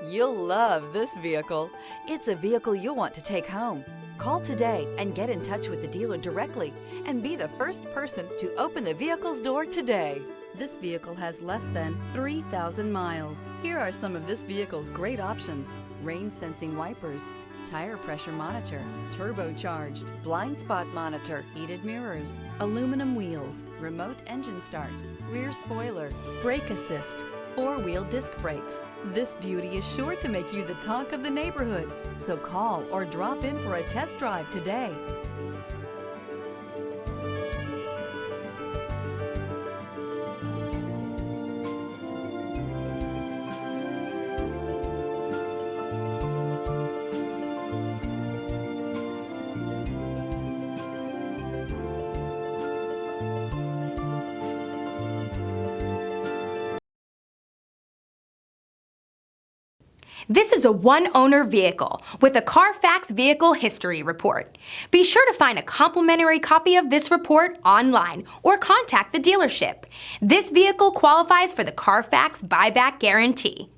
You'll love this vehicle. It's a vehicle you'll want to take home. Call today and get in touch with the dealer directly and be the first person to open the vehicle's door today. This vehicle has less than 3,000 miles. Here are some of this vehicle's great options: rain sensing wipers, tire pressure monitor, turbocharged, blind spot monitor, heated mirrors, aluminum wheels, remote engine start, rear spoiler, brake assist, four-wheel disc brakes. This beauty is sure to make you the talk of the neighborhood. So call or drop in for a test drive today. This is a one-owner vehicle with a Carfax Vehicle History Report. Be sure to find a complimentary copy of this report online or contact the dealership. This vehicle qualifies for the Carfax Buyback Guarantee.